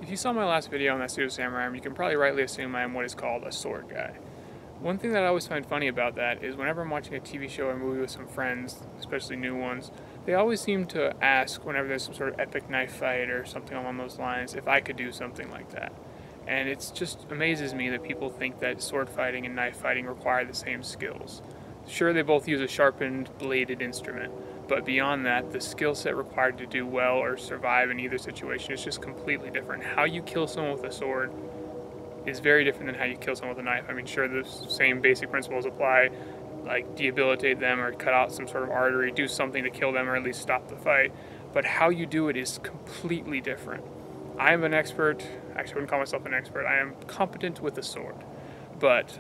If you saw my last video on that pseudo samurai arm, you can probably rightly assume I am what is called a sword guy. One thing that I always find funny about that is whenever I'm watching a TV show or movie with some friends, especially new ones, they always seem to ask whenever there's some sort of epic knife fight or something along those lines if I could do something like that. And it just amazes me that people think that sword fighting and knife fighting require the same skills. Sure, they both use a sharpened, bladed instrument, but beyond that, the skill set required to do well or survive in either situation is just completely different. How you kill someone with a sword is very different than how you kill someone with a knife. I mean, sure, the same basic principles apply, like debilitate them or cut out some sort of artery, do something to kill them or at least stop the fight, but how you do it is completely different. I am an expert, actually I wouldn't call myself an expert, I am competent with a sword, but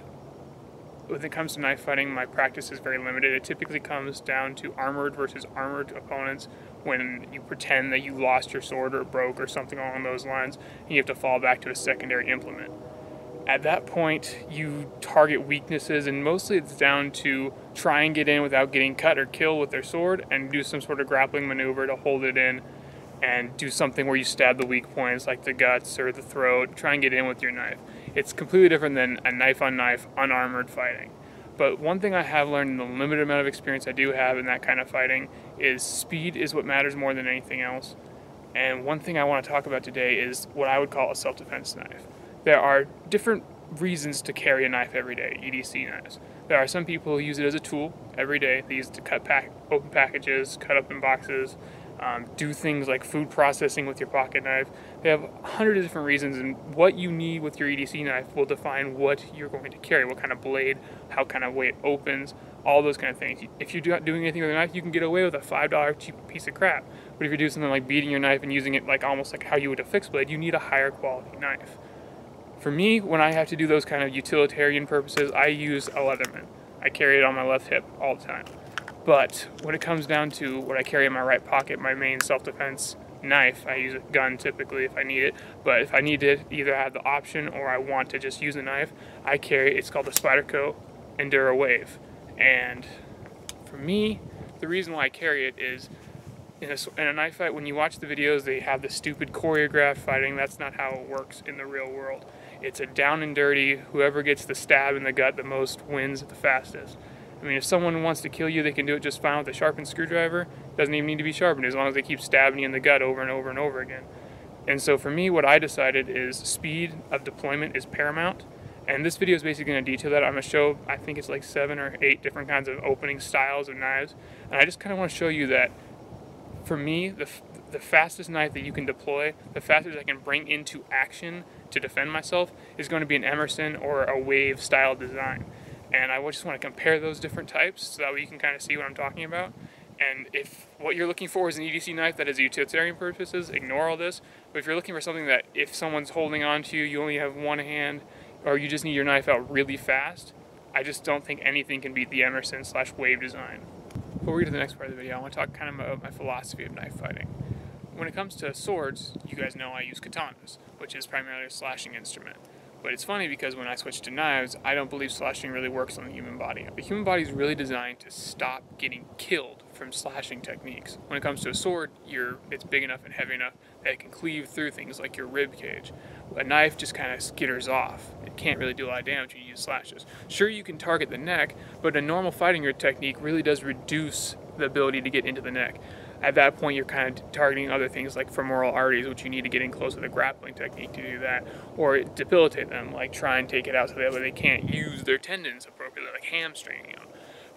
when it comes to knife fighting, my practice is very limited. It typically comes down to armored versus armored opponents when you pretend that you lost your sword or it broke or something along those lines, and you have to fall back to a secondary implement. At that point, you target weaknesses, and mostly it's down to try and get in without getting cut or killed with their sword and do some sort of grappling maneuver to hold it in and do something where you stab the weak points like the guts or the throat, try and get in with your knife. It's completely different than a knife-on-knife, unarmored fighting. But one thing I have learned in the limited amount of experience I do have in that kind of fighting is speed is what matters more than anything else. And one thing I want to talk about today is what I would call a self-defense knife. There are different reasons to carry a knife every day, EDC knives. There are some people who use it as a tool every day. They use it to cut open packages, cut up in boxes, do things like food processing with your pocket knife. They have 100 different reasons, and what you need with your EDC knife will define what you're going to carry, what kind of blade, how kind of way it opens, all those kind of things. If you're not doing anything with a knife, you can get away with a $5 cheap piece of crap. But if you do something like beating your knife and using it like almost like how you would a fixed blade, you need a higher quality knife. For me, when I have to do those kind of utilitarian purposes, I use a Leatherman. I carry it on my left hip all the time. But when it comes down to what I carry in my right pocket, my main self-defense knife, I use a gun typically if I need it, but if I need to either have the option or I want to just use a knife, I carry, it's called the Spyderco Enduro Wave. And for me, the reason why I carry it is in a knife fight, when you watch the videos, they have the stupid choreographed fighting. That's not how it works in the real world. It's a down and dirty, whoever gets the stab in the gut the most wins the fastest. I mean, if someone wants to kill you, they can do it just fine with a sharpened screwdriver. It doesn't even need to be sharpened as long as they keep stabbing you in the gut over and over and over again. And so for me, what I decided is speed of deployment is paramount. And this video is basically going to detail that. I'm going to show, I think it's like 7 or 8 different kinds of opening styles of knives. And I just kind of want to show you that for me, the fastest knife that you can deploy, the fastest I can bring into action to defend myself is going to be an Emerson or a Wave style design. And I just want to compare those different types so that way you can kind of see what I'm talking about. And if what you're looking for is an EDC knife that is utilitarian purposes, ignore all this. But if you're looking for something that if someone's holding on to you, you only have one hand, or you just need your knife out really fast, I just don't think anything can beat the Emerson/Wave design. Before we get to the next part of the video, I want to talk kind of about my philosophy of knife fighting. When it comes to swords, you guys know I use katanas, which is primarily a slashing instrument. But it's funny because when I switch to knives, I don't believe slashing really works on the human body. The human body is really designed to stop getting killed from slashing techniques. When it comes to a sword, it's big enough and heavy enough that it can cleave through things like your rib cage. A knife just kind of skitters off. It can't really do a lot of damage when you use slashes. Sure, you can target the neck, but a normal fighting technique really does reduce the ability to get into the neck. At that point, you're kind of targeting other things like femoral arteries, which you need to get in close with a grappling technique to do that, or debilitate them, like try and take it out so that way they can't use their tendons appropriately, like hamstringing them.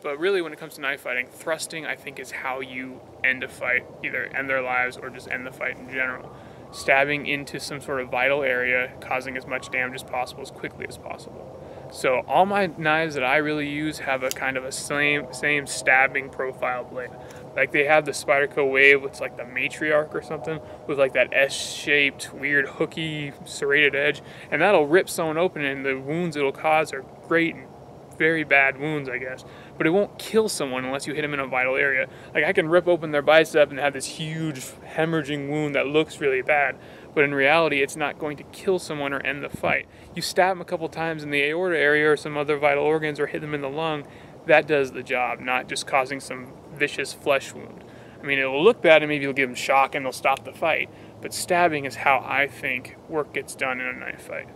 But really, when it comes to knife fighting, thrusting, I think, is how you end a fight, either end their lives or just end the fight in general. Stabbing into some sort of vital area, causing as much damage as possible, as quickly as possible. So all my knives that I really use have a kind of a same stabbing profile blade. Like they have the Spyderco Wave, it's like the matriarch or something, with like that S-shaped, weird, hooky, serrated edge, and that'll rip someone open, and the wounds it'll cause are great and very bad wounds, I guess. But it won't kill someone unless you hit them in a vital area. Like I can rip open their bicep and have this huge hemorrhaging wound that looks really bad, but in reality it's not going to kill someone or end the fight. You stab them a couple times in the aorta area or some other vital organs or hit them in the lung, that does the job, not just causing some vicious flesh wound. I mean, it'll look bad and maybe you'll give them shock and they'll stop the fight, but stabbing is how I think work gets done in a knife fight.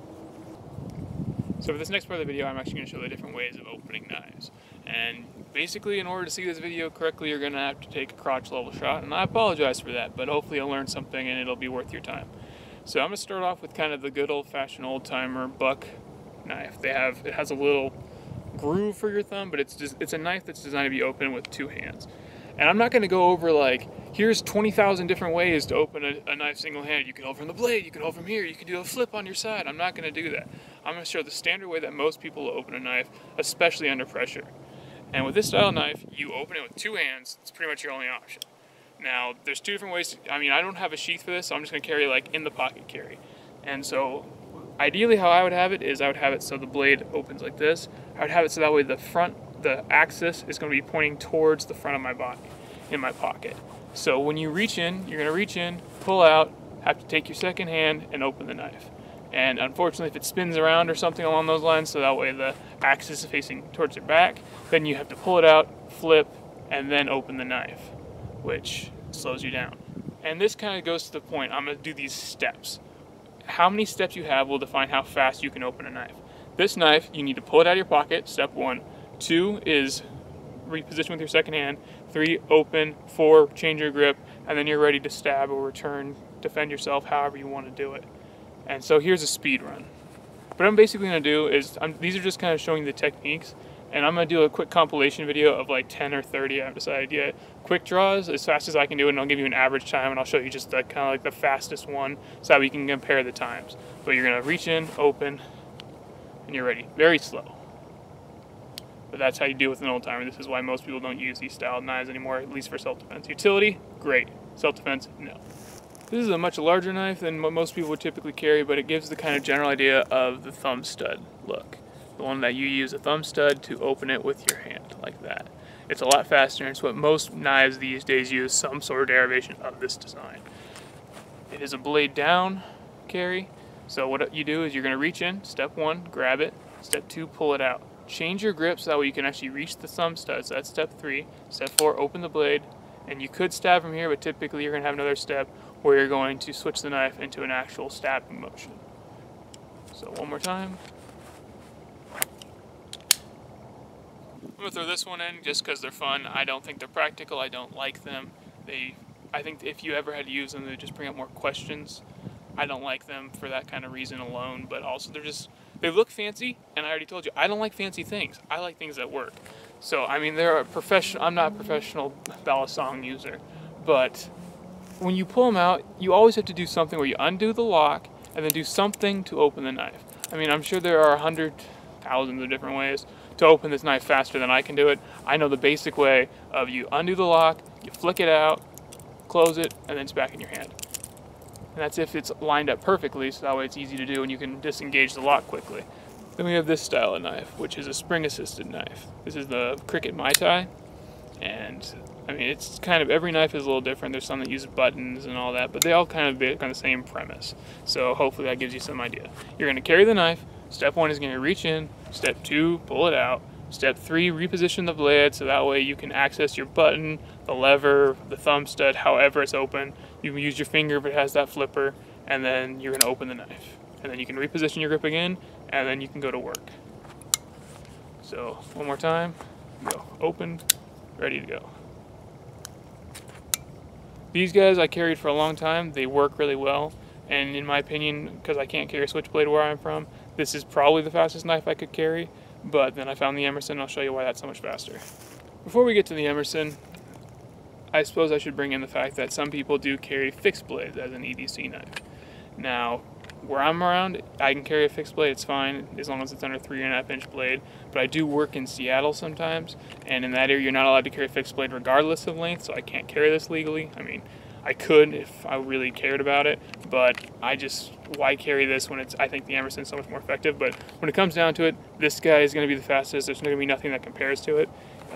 So for this next part of the video, I'm actually going to show the different ways of opening knives. And basically, in order to see this video correctly, you're going to have to take a crotch level shot, and I apologize for that, but hopefully you'll learn something and it'll be worth your time. So I'm going to start off with kind of the good old-fashioned old-timer buck knife. It has a little groove for your thumb, but it's a knife that's designed to be opened with 2 hands. And I'm not going to go over like, here's 20,000 different ways to open a knife single-handed. You can hold from the blade, you can hold from here, you can do a flip on your side. I'm not going to do that. I'm going to show the standard way that most people open a knife, especially under pressure. And with this style of knife, you open it with 2 hands. It's pretty much your only option. Now, there's 2 different ways. I don't have a sheath for this, so I'm just going to carry like in the pocket carry. And so, ideally how I would have it is I would have it so the blade opens like this. I would have it so that way the axis is going to be pointing towards the front of my body in my pocket. So when you reach in, you're going to reach in, pull out, have to take your second hand and open the knife. And unfortunately, if it spins around or something along those lines, so that way the axis is facing towards your back, then you have to pull it out, flip, and then open the knife, which slows you down. And this kind of goes to the point. I'm going to do these steps. How many steps you have will define how fast you can open a knife. This knife, you need to pull it out of your pocket, step 1. 2 is reposition with your second hand. 3, open. 4, change your grip, and then you're ready to stab or return, defend yourself, however you want to do it. And so here's a speed run. What I'm basically going to do is, these are just kind of showing the techniques, and I'm going to do a quick compilation video of like 10 or 30, I've decided yet. Quick draws as fast as I can do it, and I'll give you an average time, and I'll show you just the, kind of like the fastest one so that we can compare the times. But you're going to reach in, open, and you're ready. Very slow. But that's how you do it with an old timer. This is why most people don't use these style of knives anymore, at least for self-defense. Utility, great. Self-defense, no. This is a much larger knife than what most people would typically carry, but it gives the kind of general idea of the thumb stud look. The one that you use a thumb stud to open it with your hand, like that. It's a lot faster, and it's what most knives these days use, some sort of derivation of this design. It is a blade down carry, so what you do is you're going to reach in, step 1, grab it, step 2, pull it out. Change your grip so that way you can actually reach the thumb stud, so that's step 3. Step 4, open the blade, and you could stab from here, but typically you're going to have another step where you're going to switch the knife into an actual stabbing motion. So one more time. I'm going to throw this one in just because they're fun. I don't think they're practical. I don't like them. I think if you ever had to use them, they just bring up more questions. I don't like them for that kind of reason alone, but also they look fancy, and I already told you, I don't like fancy things. I like things that work. So, I'm not a professional balisong user, but when you pull them out, you always have to do something where you undo the lock and then do something to open the knife. I'm sure there are thousands of different ways to open this knife faster than I can do it. I know the basic way of you undo the lock, you flick it out, close it, and then it's back in your hand. And that's if it's lined up perfectly, so that way it's easy to do and you can disengage the lock quickly. Then we have this style of knife, which is a spring-assisted knife. This is the Cricket Mai Tai, and it's kind of, every knife is a little different. There's some that use buttons and all that, but they all kind of be on the same premise. So hopefully that gives you some idea. You're going to carry the knife. Step 1 is going to reach in. Step 2, pull it out. Step 3, reposition the blade so that way you can access your button, the lever, the thumb stud, however it's open. You can use your finger if it has that flipper, and then you're going to open the knife. And then you can reposition your grip again, and then you can go to work. So one more time, go. Open, ready to go. These guys I carried for a long time. They work really well, and in my opinion, because I can't carry a switchblade where I'm from, this is probably the fastest knife I could carry. But then I found the Emerson, and I'll show you why that's so much faster. Before we get to the Emerson, I suppose I should bring in the fact that some people do carry fixed blades as an EDC knife. Now, where I'm around, I can carry a fixed blade, it's fine, as long as it's under 3.5 inch blade. But I do work in Seattle sometimes, and in that area you're not allowed to carry a fixed blade regardless of length, so I can't carry this legally. I could if I really cared about it, but why carry this when I think the Emerson's so much more effective. But when it comes down to it, this guy is going to be the fastest. There's going to be nothing that compares to it.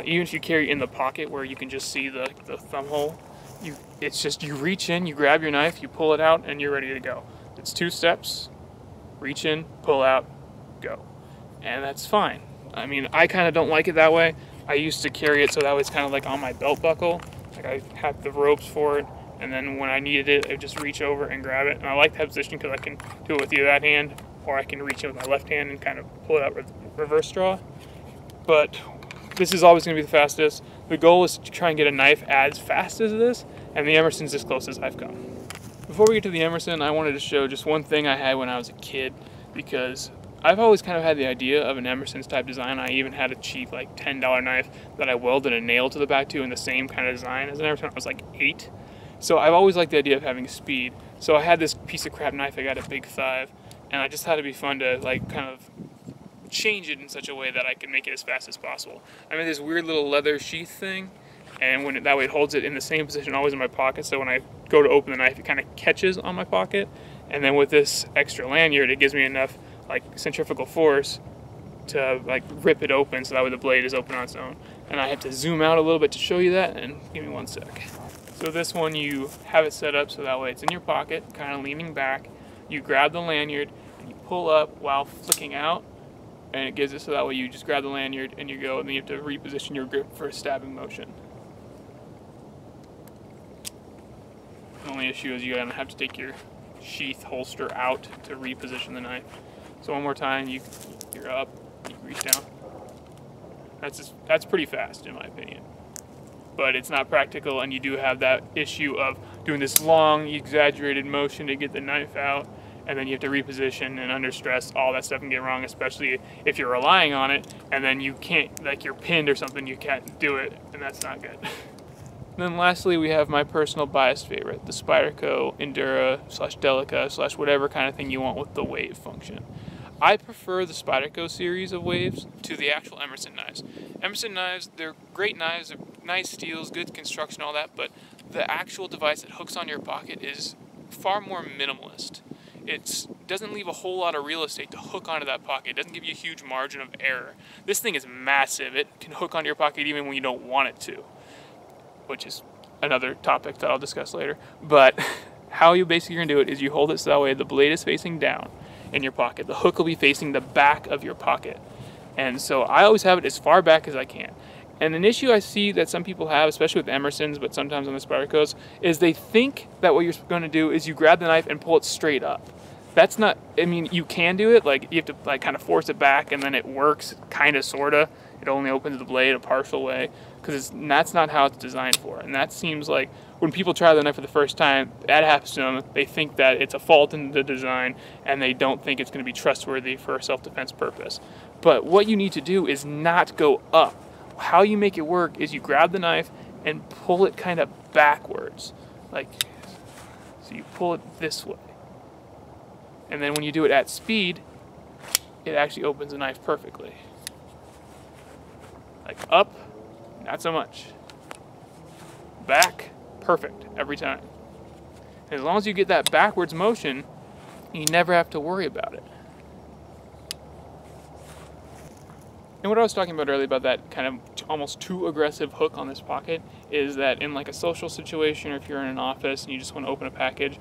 Even if you carry in the pocket where you can just see the thumb hole, it's just you reach in, you grab your knife, you pull it out, and you're ready to go. It's 2 steps, reach in, pull out, go. And that's fine. I kind of don't like it that way. I used to carry it so that way it's kind of like on my belt buckle. Like I have the ropes for it, and then when I needed it, I would just reach over and grab it. And I like that position because I can do it with either that hand, or I can reach it with my left hand and kind of pull it out with reverse draw. But this is always going to be the fastest. The goal is to try and get a knife as fast as this, and the Emerson's as close as I've come. Before we get to the Emerson, I wanted to show just one thing I had when I was a kid, because I've always kind of had the idea of an Emerson's type design. I even had a cheap like $10 knife that I welded a nail to the back to in the same kind of design as an Emerson. I was like 8. So I've always liked the idea of having speed. So I had this piece of crap knife I got at Big 5, and I just thought it'd be fun to like kind of change it in such a way that I could make it as fast as possible. I made this weird little leather sheath thing, and that way it holds it in the same position always in my pocket, so when I go to open the knife it kind of catches on my pocket. And then with this extra lanyard, it gives me enough like centrifugal force to like rip it open, so that way the blade is open on its own. And I have to zoom out a little bit to show you that, and give me one sec. So this one, you have it set up so that way it's in your pocket, kind of leaning back. You grab the lanyard and you pull up while flicking out, and it gives it so that way you just grab the lanyard and you go, and then you have to reposition your grip for a stabbing motion. The only issue is you're going to have to take your sheath holster out to reposition the knife. So one more time, you're up, you reach down. That's pretty fast in my opinion. But it's not practical, and you do have that issue of doing this long, exaggerated motion to get the knife out, and then you have to reposition, and under stress, all that stuff can get wrong, especially if you're relying on it, and then you can't, like you're pinned or something, you can't do it, and that's not good. Then lastly, we have my personal biased favorite, the Spyderco Endura / Delica / whatever kind of thing you want with the wave function. I prefer the Spyderco series of waves to the actual Emerson knives. Emerson knives, they're great knives, they're nice steels, good construction, all that, but the actual device that hooks on your pocket is far more minimalist. It doesn't leave a whole lot of real estate to hook onto that pocket. It doesn't give you a huge margin of error. This thing is massive. It can hook onto your pocket even when you don't want it to, which is another topic that I'll discuss later. But how you basically going to do it is you hold it so that way the blade is facing down in your pocket. The hook will be facing the back of your pocket. And so I always have it as far back as I can. And an issue I see that some people have, especially with Emersons, but sometimes on the Spydercos, is they think that what you're going to do is you grab the knife and pull it straight up. That's not, I mean, you can do it, like you have to like kind of force it back, and then it works, kind of, sort of. It only opens the blade a partial way, because that's not how it's designed for. And that seems like when people try the knife for the first time, that happens to them. They think that it's a fault in the design, and they don't think it's going to be trustworthy for a self-defense purpose. But what you need to do is not go up. How you make it work is you grab the knife and pull it kind of backwards. Like, so you pull it this way. And then when you do it at speed, it actually opens the knife perfectly. Like up, not so much. Back, perfect every time. And as long as you get that backwards motion, you never have to worry about it. And what I was talking about earlier about that kind of almost too aggressive hook on this pocket is that in like a social situation, or if you're in an office and you just want to open a package,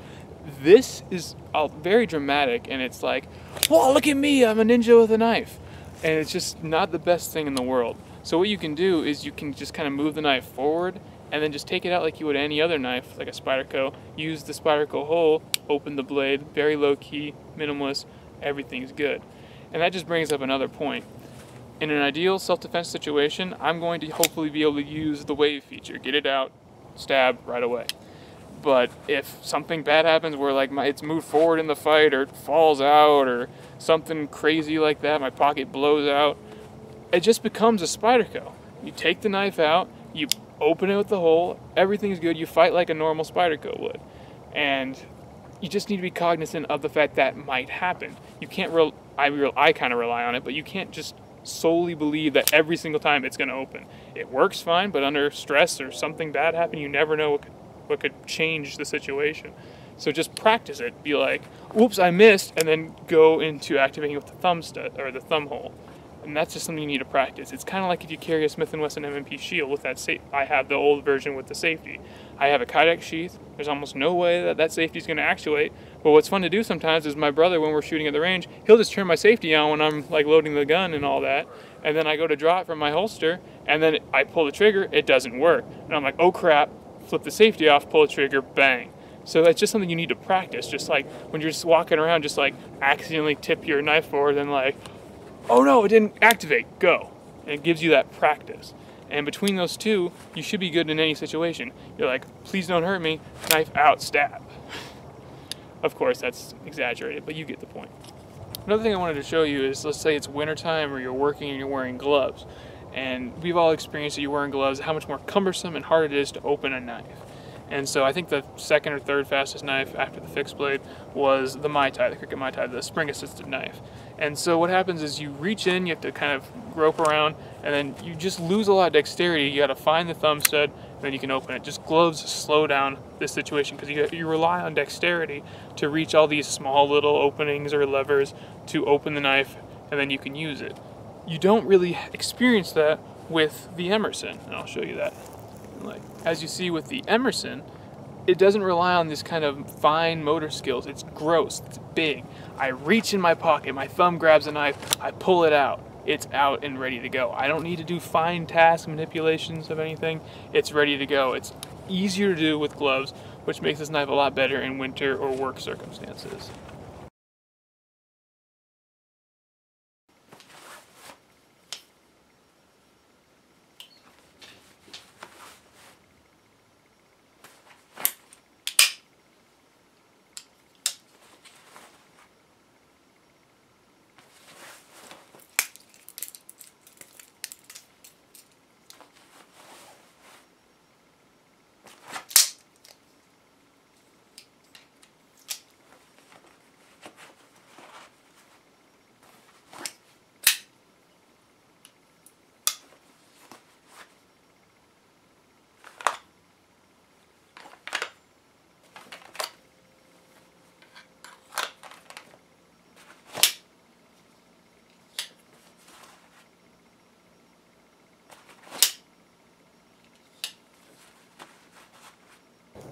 this is very dramatic, and it's like, whoa, look at me, I'm a ninja with a knife. And it's just not the best thing in the world. So what you can do is you can just kind of move the knife forward and then just take it out like you would any other knife, like a Spyderco. Use the Spyderco hole, open the blade, very low key, minimalist, everything's good. And that just brings up another point. In an ideal self-defense situation, I'm going to hopefully be able to use the wave feature, get it out, stab right away. But if something bad happens where like it's moved forward in the fight, or it falls out, or something crazy like that, my pocket blows out, it just becomes a Spyderco. You take the knife out, you open it with the hole, everything's good, you fight like a normal Spyderco would. And you just need to be cognizant of the fact that might happen. You can't, I kind of rely on it, but you can't just solely believe that every single time it's going to open. It works fine, but under stress or something bad happen, you never know what could change the situation. So just practice it. Be like, oops, I missed, and then go into activating with the thumb stud or the thumb hole. And that's just something you need to practice. It's kind of like if you carry a Smith & Wesson M&P shield with that I have the old version with the safety. I have a Kydex sheath. There's almost no way that safety is going to actuate. But what's fun to do sometimes is my brother, when we're shooting at the range, he'll just turn my safety on when I'm like loading the gun and all that. And then I go to draw it from my holster, and then I pull the trigger, it doesn't work. And I'm like, oh crap, flip the safety off, pull the trigger, bang. So that's just something you need to practice. Just like when you're just walking around, just like accidentally tip your knife forward and like, oh no, it didn't activate, go. And it gives you that practice. And between those two, you should be good in any situation. You're like, please don't hurt me, knife out, stab. Of course, that's exaggerated, but you get the point. Another thing I wanted to show you is, let's say it's wintertime or you're working and you're wearing gloves. And we've all experienced that you're wearing gloves, how much more cumbersome and hard it is to open a knife. And so I think the second or third fastest knife after the fixed blade was the Mai Tai, the Cricut Mai Tai, the spring-assisted knife. And so what happens is you reach in, you have to kind of grope around, and then you just lose a lot of dexterity. You got to find the thumb stud, and then you can open it. Just gloves slow down this situation because you rely on dexterity to reach all these small little openings or levers to open the knife, and then you can use it. You don't really experience that with the Emerson, and I'll show you that. Like, as you see with the Emerson, it doesn't rely on this kind of fine motor skills. It's gross, it's big. I reach in my pocket, my thumb grabs a knife, I pull it out. It's out and ready to go. I don't need to do fine task manipulations of anything. It's ready to go. It's easier to do with gloves, which makes this knife a lot better in winter or work circumstances.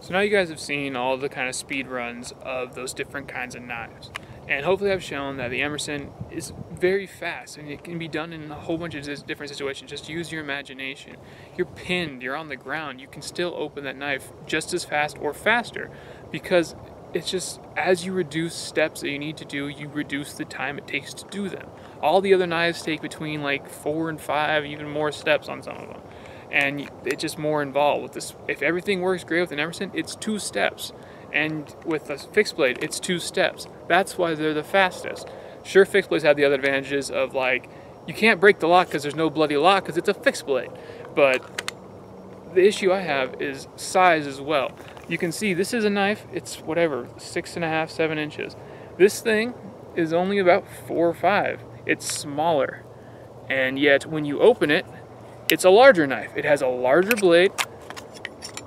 So now you guys have seen all the kind of speed runs of those different kinds of knives. And hopefully I've shown that the Emerson is very fast and it can be done in a whole bunch of different situations. Just use your imagination. You're pinned, you're on the ground, you can still open that knife just as fast or faster because it's just as you reduce steps that you need to do, you reduce the time it takes to do them. All the other knives take between like 4 and 5, even more steps on some of them. And it's just more involved with this. If everything works great with an Emerson, it's 2 steps. And with a fixed blade, it's 2 steps. That's why they're the fastest. Sure, fixed blades have the other advantages of like, you can't break the lock because there's no bloody lock because it's a fixed blade. But the issue I have is size as well. You can see this is a knife, it's whatever, 6.5, 7 inches. This thing is only about 4 or 5. It's smaller. And yet when you open it, it's a larger knife. It has a larger blade.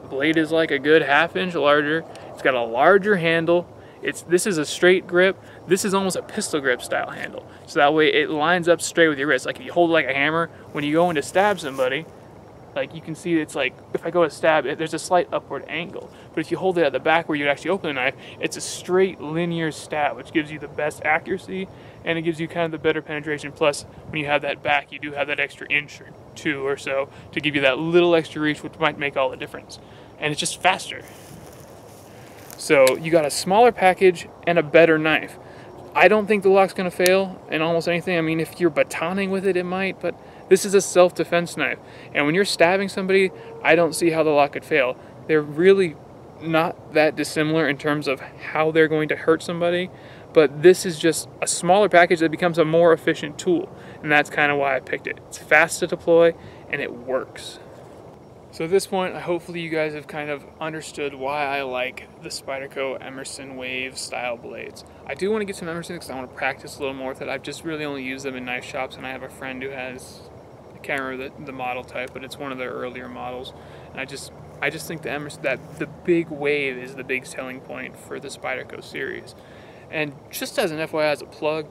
The blade is like a good 1/2 inch larger. It's got a larger handle. This is a straight grip. This is almost a pistol grip style handle. So that way it lines up straight with your wrist. Like if you hold it like a hammer, when you go in to stab somebody, like you can see it's like, if I go to stab it, there's a slight upward angle. But if you hold it at the back where you actually open the knife, it's a straight linear stab, which gives you the best accuracy and it gives you kind of the better penetration. Plus, when you have that back, you do have that extra inch or 2 or so to give you that little extra reach, which might make all the difference. And it's just faster. So you got a smaller package and a better knife. I don't think the lock's gonna fail in almost anything. I mean, if you're batoning with it, it might, but this is a self-defense knife. And when you're stabbing somebody, I don't see how the lock could fail. They're really not that dissimilar in terms of how they're going to hurt somebody, but this is just a smaller package that becomes a more efficient tool. And that's kind of why I picked it. It's fast to deploy and it works. So at this point, hopefully you guys have kind of understood why I like the Spyderco Emerson Wave style blades. I do want to get some Emerson because I want to practice a little more with it. I've just really only used them in knife shops, and I have a friend who has, I can't remember the model type, but it's one of the earlier models. And I just think the Emerson, that the big wave is the big selling point for the Spyderco series. And just as an FYI, as a plug,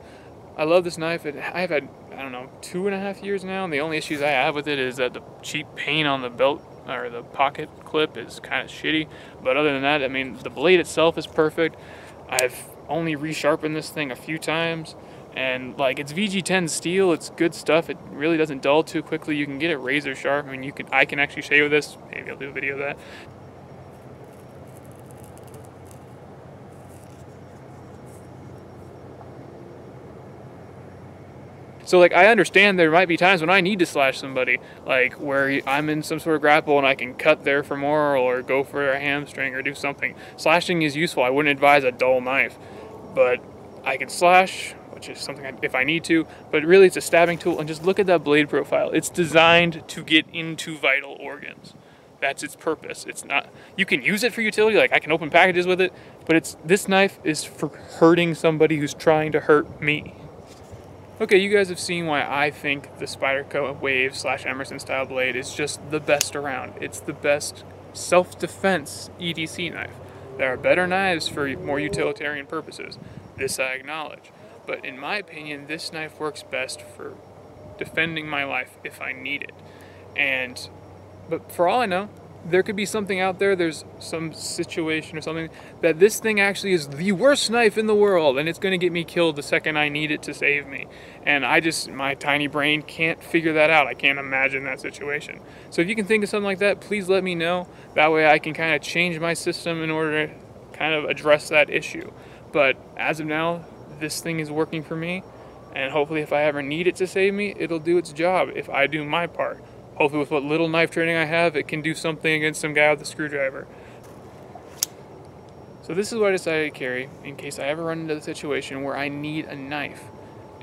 I love this knife. I've had, I don't know, 2.5 years now, and the only issues I have with it is that the cheap paint on the belt or the pocket clip is kind of shitty. But other than that, I mean, the blade itself is perfect. I've only resharpened this thing a few times, and like, it's VG10 steel, it's good stuff. It really doesn't dull too quickly. You can get it razor sharp. I mean, I can actually shave with this. Maybe I'll do a video of that. So like I understand there might be times when I need to slash somebody, like where I'm in some sort of grapple and I can cut their femoral or go for a hamstring or do something. Slashing is useful. I wouldn't advise a dull knife, but I can slash, which is something if I need to, but really it's a stabbing tool. And just look at that blade profile. It's designed to get into vital organs. That's its purpose. It's not, you can use it for utility, like I can open packages with it, but this knife is for hurting somebody who's trying to hurt me. Okay, you guys have seen why I think the Spyderco Wave / Emerson style blade is just the best around. It's the best self-defense EDC knife. There are better knives for more utilitarian purposes. This I acknowledge. But in my opinion, this knife works best for defending my life if I need it. But for all I know, there could be something out there, there's some situation or something, that this thing actually is the worst knife in the world, and it's going to get me killed the second I need it to save me. And my tiny brain can't figure that out. I can't imagine that situation. So if you can think of something like that, please let me know. That way I can kind of change my system in order to kind of address that issue. But as of now, this thing is working for me, and hopefully if I ever need it to save me, it'll do its job if I do my part. Hopefully with what little knife training I have, it can do something against some guy with a screwdriver. So this is what I decided to carry in case I ever run into the situation where I need a knife.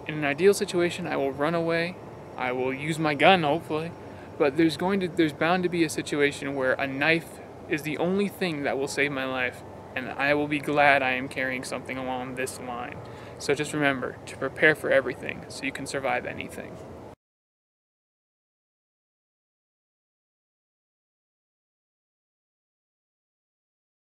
In an ideal situation, I will run away. I will use my gun, hopefully. But there's bound to be a situation where a knife is the only thing that will save my life, and I will be glad I am carrying something along this line. So just remember to prepare for everything so you can survive anything.